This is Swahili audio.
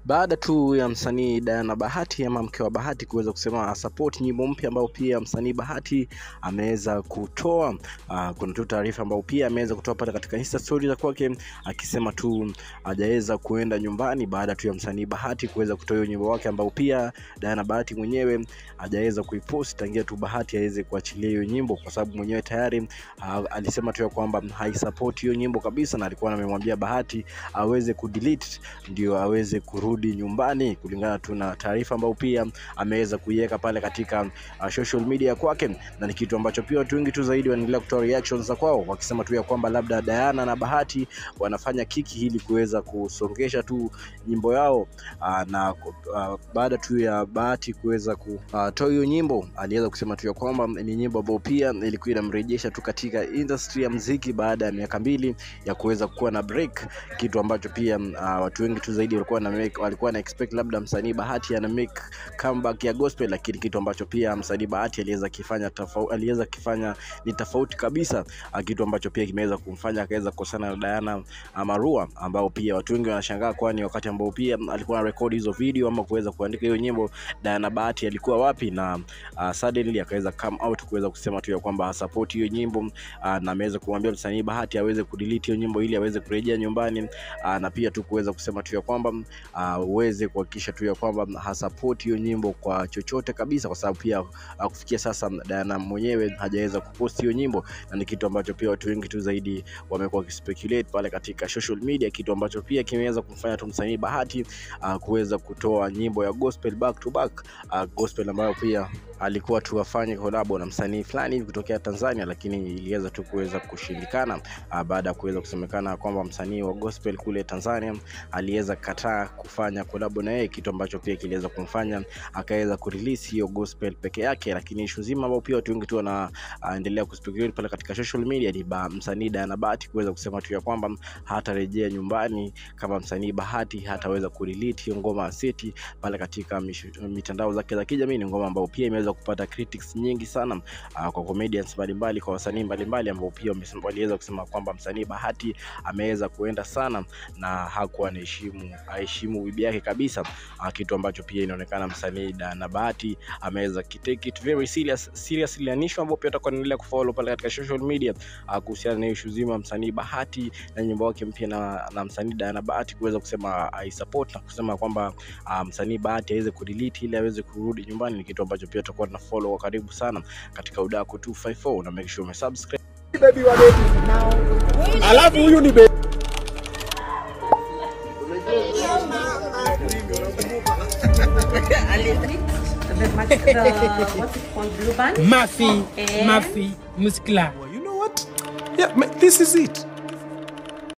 Baada tu ya msanii Diana Bahati ama mke wa Bahati kuweza kusema support nyimbo mpya ambayo pia msanii Bahati ameweza kutoa, kuna tu taarifa ambayo pia ameweza kutoa pale katika Insta story za kwake akisema tu hajaweza kuenda nyumbani baada tu ya msanii Bahati kuweza kutoa nyimbo wake ambao pia Diana Bahati mwenyewe hajaweza kuipost tangia tu Bahati aweze kuachilia hiyo nyimbo, kwa sababu mwenyewe tayari alisema tu kwamba haisupport hiyo nyimbo kabisa, na alikuwa amemwambia Bahati aweze kudelete ndio aweze kurudi nyumbani, kulingana tu na taarifa ambayo pia ameweza kuiweka pale katika social media kwake. Na ni kitu ambacho pia watu wengi tu zaidi wanaendelea kutoa reactions za kwao wakisema tu ya kwamba labda Diana na Bahati wanafanya kiki ili kuweza kusongesha tu nyimbo yao, na baada tu ya Bahati kuweza kutoa hiyo nyimbo aliweza kusema tu ya kwamba ni nyimbo ambayo pia ilikuwa inamrejesha tu katika industry ya muziki baada ya miaka 2 ya kuweza kuwa na break, kitu ambacho pia watu wengi tu zaidi walikuwa na expect labda msanii Bahati ana make comeback ya gospel, lakini kitu ambacho pia msanii Bahati aliweza kifanya ni tofauti kabisa, kitu ambacho pia kimeweza kumfanya akaweza kukosana na Diana Marua, ambao pia watu wengi wanashangaa kwani wakati ambao pia alikuwa na record hizo video ama kuweza kuandika hiyo nyimbo Diana Bahati alikuwa wapi, na suddenly akaweza come out kuweza kusema tu ya kwamba support hiyo nyimbo, na ameweza kumwambia msanii Bahati aweze kudelete hiyo nyimbo ili aweze kurejea nyumbani, na pia tu kuweza kusema tu ya kwamba uweze kuhakikisha tu ya kwamba hasupport hiyo nyimbo kwa chochote kabisa, kwa sababu pia kufikia sasa Diana mwenyewe hajaweza kupost hiyo nyimbo, na ni kitu ambacho pia watu wengi tu zaidi wamekuwa wakispekulate pale katika social media, kitu ambacho pia kimeweza kumfanya tu msanii Bahati kuweza kutoa nyimbo ya gospel back to back, gospel ambayo pia alikuwa tu afanye collab na msanii fulani kutokea Tanzania, lakini iliweza tu kuweza kushindikana baada ya kuweza kusemekana kwamba msanii wa gospel kule Tanzania aliweza kataa kufanya collab na yeye, kitu ambacho pia kiliweza kumfanya akaweza kurelease hiyo gospel peke yake. Lakini issue zima ambayo pia watu wengi tu wanaendelea kuspekulate pale katika social media ni msanii Diana Bahati kuweza kusema tu ya kwamba hatarejea nyumbani kama msanii Bahati hataweza kurelate hiyo ngoma ya City pale katika mitandao zake za kijamii. Ni ngoma ambayo pia imeweza kupata critics nyingi sana kwa comedians mbalimbali, kwa wasanii mbalimbali ambao pia waliweza kusema kwamba msanii Bahati ameweza kuenda sana na hakuwa anaheshimu bibi yake kabisa, kitu ambacho pia inaonekana msanii Diana Bahati ameweza take it very seriously, na nisho ambapo pia tutakuwa tunaendelea kufollow pale katika social media kuhusiana na issue zima msanii Bahati na nyimbo yake mpya na msanii Diana Bahati kuweza kusema I support na kusema kwamba msanii Bahati aweze kudelete ili aweze kurudi nyumbani. Ni kitu ambacho pia tutakuwa tuna follow kwa karibu sana katika Udaku 254, na make sure umesubscribe baby wa baby now. Alafu huyu ni baby what's it called, blue band? Mafi Muscular. You know what? Yeah, this is it.